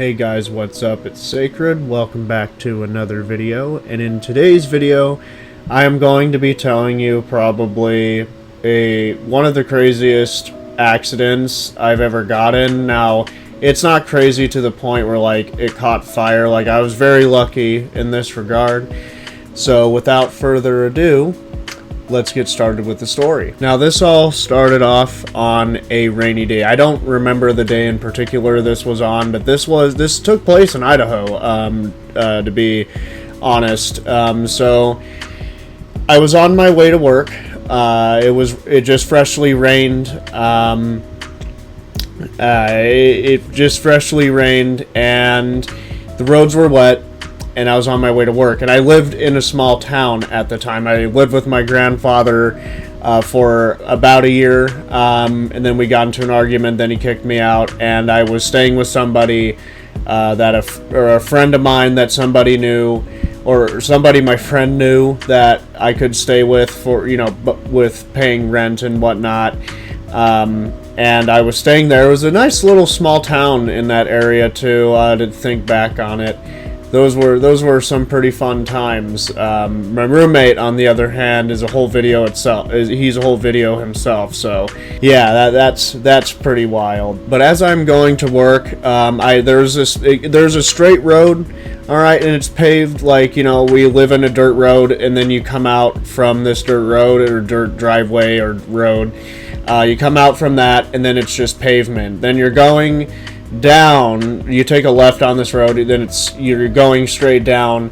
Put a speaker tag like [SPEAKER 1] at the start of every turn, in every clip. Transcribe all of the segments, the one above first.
[SPEAKER 1] Hey guys, what's up? It's Sacred. Welcome back to another video, and in today's video I am going to be telling you probably one of the craziest accidents I've ever gotten. Now, it's not crazy to the point where like it caught fire. Like, I was very lucky in this regard. So without further ado, let's get started with the story. Now, this all started off on a rainy day. I don't remember the day in particular this was on, but this took place in Idaho, to be honest. So I was on my way to work. It just freshly rained. It just freshly rained, and the roads were wet. And I was on my way to work, and I lived in a small town at the time. I lived with my grandfather for about a year, and then we got into an argument. Then he kicked me out, and I was staying with somebody a friend of mine that somebody knew, or somebody my friend knew that I could stay with for, with paying rent and whatnot. And I was staying there. It was a nice little small town in that area too. To think back on it. Those were some pretty fun times. My roommate, on the other hand, is a whole video itself. He's a whole video himself. So yeah, that's pretty wild. But as I'm going to work, there's a straight road, all right, and it's paved. Like, we live in a dirt road, and then you come out from this dirt road or dirt driveway or road. You come out from that, and then it's just pavement. Then you're going down, you take a left on this road, then you're going straight down,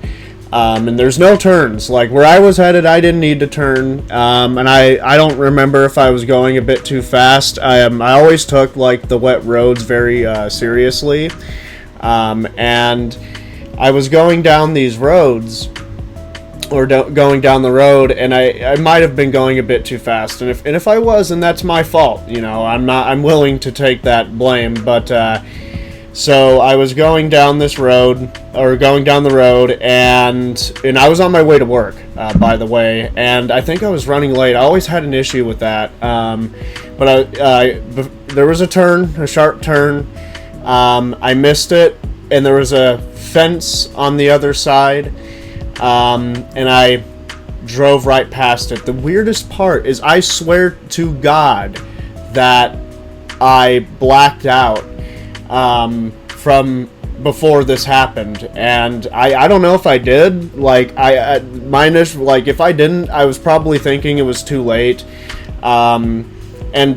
[SPEAKER 1] and there's no turns. Like, where I was headed, I didn't need to turn, and I don't remember if I was going a bit too fast. I always took like the wet roads very seriously, and I was going down these roads, or going down the road, and I might have been going a bit too fast, and if I was, then that's my fault. I'm willing to take that blame. But so I was going down the road, and I was on my way to work, by the way, and I think I was running late. I always had an issue with that. But there was a sharp turn. I missed it, and there was a fence on the other side. And I drove right past it. The weirdest part is, I swear to God that I blacked out from before this happened, and I don't know if I did. Like, if I didn't, I was probably thinking it was too late. And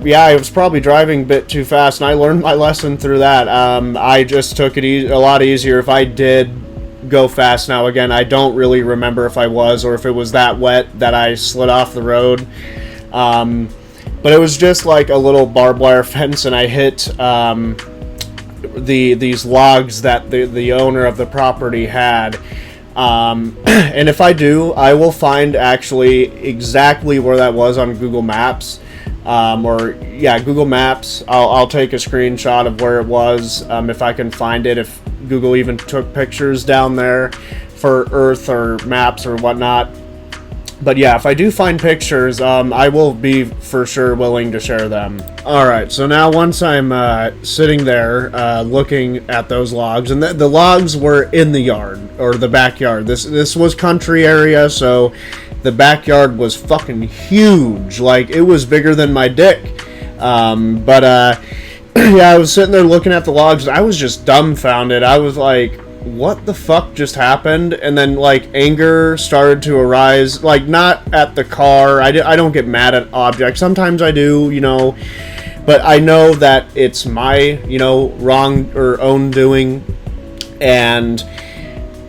[SPEAKER 1] yeah, I was probably driving a bit too fast, and I learned my lesson through that. I just took it a lot easier if I did go fast. Now, again, I don't really remember if I was, or if it was that wet that I slid off the road. But it was just like a little barbed wire fence, and I hit these logs that the owner of the property had. And if I do, I will find actually exactly where that was on Google Maps. Google Maps. I'll take a screenshot of where it was, if I can find it, if Google even took pictures down there for Earth or maps or whatnot. But yeah, if I do find pictures, I will be for sure willing to share them. Alright, so now once I'm sitting there looking at those logs, and the logs were in the yard, or the backyard. This was country area, so the backyard was fucking huge. Like, it was bigger than my dick. Yeah, I was sitting there looking at the logs, and I was just dumbfounded. I was like, what the fuck just happened? And then, like, anger started to arise. Like, not at the car. I don't get mad at objects. Sometimes I do, but I know that it's my, wrong or own doing. And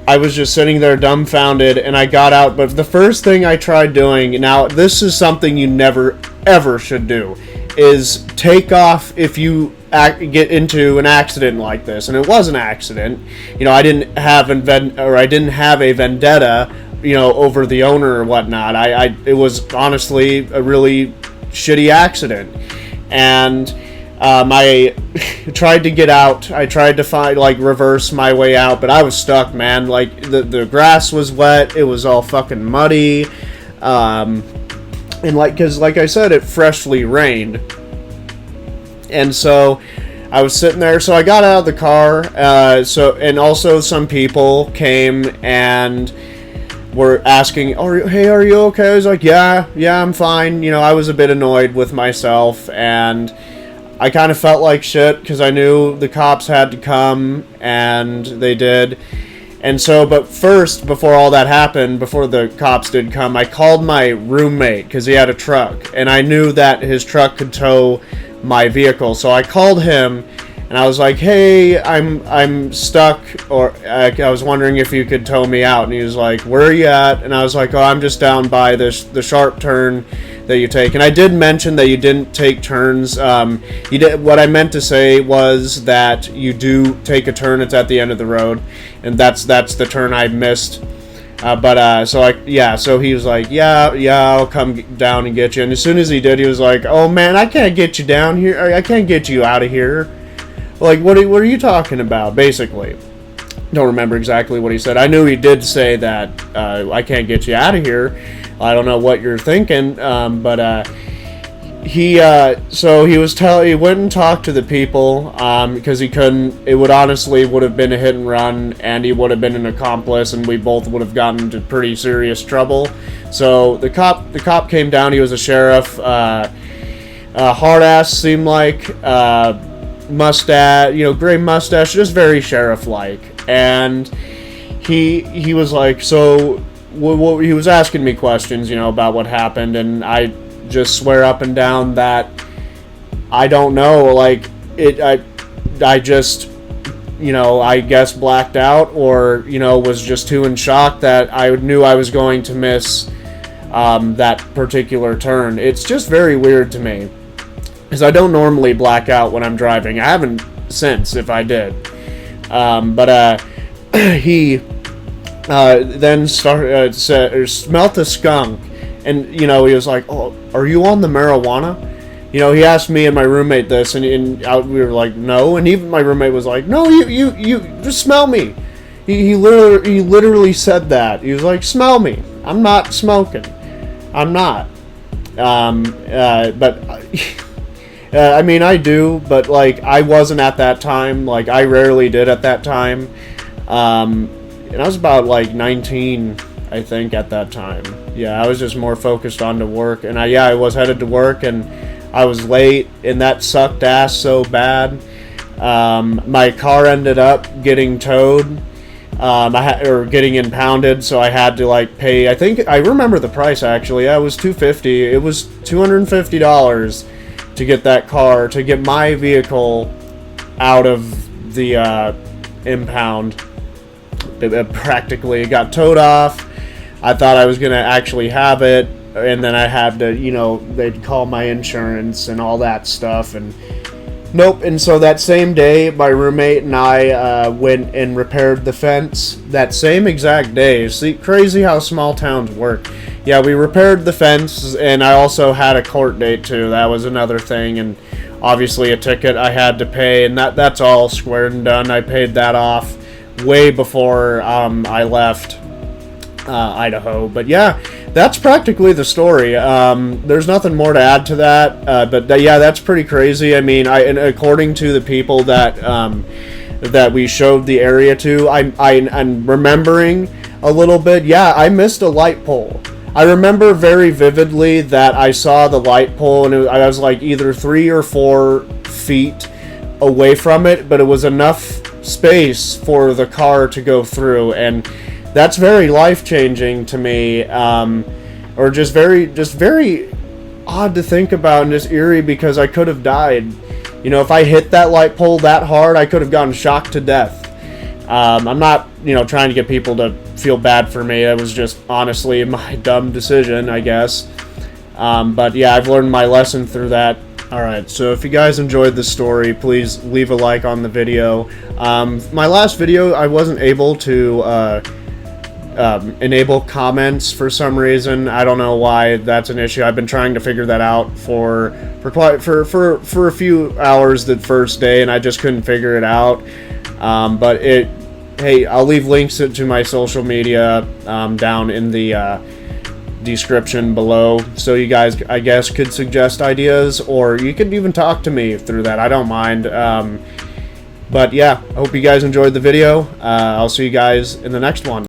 [SPEAKER 1] I was just sitting there dumbfounded, and I got out. But the first thing I tried doing, now this is something you never ever should do, is take off if you get into an accident like this. And it was an accident. I didn't have a vendetta, over the owner or whatnot. It was honestly a really shitty accident, and I tried to get out. I tried to reverse my way out, but I was stuck, man. Like, the grass was wet. It was all fucking muddy. And because like I said, it freshly rained. And so I was sitting there, so I got out of the car. And also some people came and were asking, "Hey, are you okay?" I was like, "Yeah, I'm fine." I was a bit annoyed with myself, and I kind of felt like shit because I knew the cops had to come, and they did. And so, but first, before all that happened, before the cops did come, I called my roommate because he had a truck, and I knew that his truck could tow my vehicle. So I called him, and I was like, "Hey, I'm stuck, or I was wondering if you could tow me out." And he was like, "Where are you at?" And I was like, "Oh, I'm just down by the sharp turn that you take." And I did mention that you didn't take turns. You did. What I meant to say was that you do take a turn. It's at the end of the road, and that's the turn I missed. So he was like, yeah, I'll come down and get you. And as soon as he did, he was like, "Oh man, I can't get you down here. I can't get you out of here." Like, what are you talking about? Basically, don't remember exactly what he said. I knew he did say that I can't get you out of here. I don't know what you're thinking, he went and talked to the people because he couldn't. It would have been a hit and run, and he would have been an accomplice, and we both would have gotten into pretty serious trouble. So the cop came down. He was a sheriff, hard ass, seemed like, mustache, gray mustache, just very sheriff-like. And he was like, so he was asking me questions, about what happened, and I just swear up and down that I don't know, like, I just, I guess blacked out, or, was just too in shock that I knew I was going to miss that particular turn. It's just very weird to me, because I don't normally black out when I'm driving. I haven't since, if I did. He then smelt a skunk, and he was like, "Oh, are you on the marijuana?" He asked me and my roommate this, and we were like, "No," and even my roommate was like, "No, you just smell me." He literally said that. He was like, "Smell me. I'm not smoking. I'm not." I mean, I do, but like, I wasn't at that time. Like, I rarely did at that time. And I was about like 19, I think, at that time. Yeah, I was just more focused on to work, and I was headed to work, and I was late, and that sucked ass so bad. My car ended up getting towed, or getting impounded, so I had to like pay. I think I remember the price actually. Yeah, it was $250. It was $250 to get that car, to get my vehicle out of the impound. It practically got towed off. I thought I was going to actually have it, and then I had to, they'd call my insurance and all that stuff, and nope. And so that same day, my roommate and I went and repaired the fence. That same exact day. See, crazy how small towns work. Yeah, we repaired the fence, and I also had a court date too. That was another thing, and obviously a ticket I had to pay, and that's all squared and done. I paid that off way before I left Idaho. But yeah, that's practically the story. There's nothing more to add to that. Yeah, that's pretty crazy. I mean, and according to the people that that we showed the area to, I'm remembering a little bit. Yeah, I missed a light pole. I remember very vividly that I saw the light pole, and I was like either 3 or 4 feet away from it, but it was enough space for the car to go through, and that's very life-changing to me, or just very odd to think about, and just eerie, because I could have died. If I hit that light pole that hard, I could have gotten shocked to death. I'm not, trying to get people to feel bad for me. It was just honestly my dumb decision, I guess. But yeah, I've learned my lesson through that. Alright, so if you guys enjoyed this story, please leave a like on the video. My last video, I wasn't able to enable comments for some reason. I don't know why that's an issue. I've been trying to figure that out for a few hours the first day, and I just couldn't figure it out. Hey, I'll leave links to my social media down in the description below, so you guys, I guess, could suggest ideas, or you could even talk to me through that. I don't mind. But yeah, I hope you guys enjoyed the video. I'll see you guys in the next one.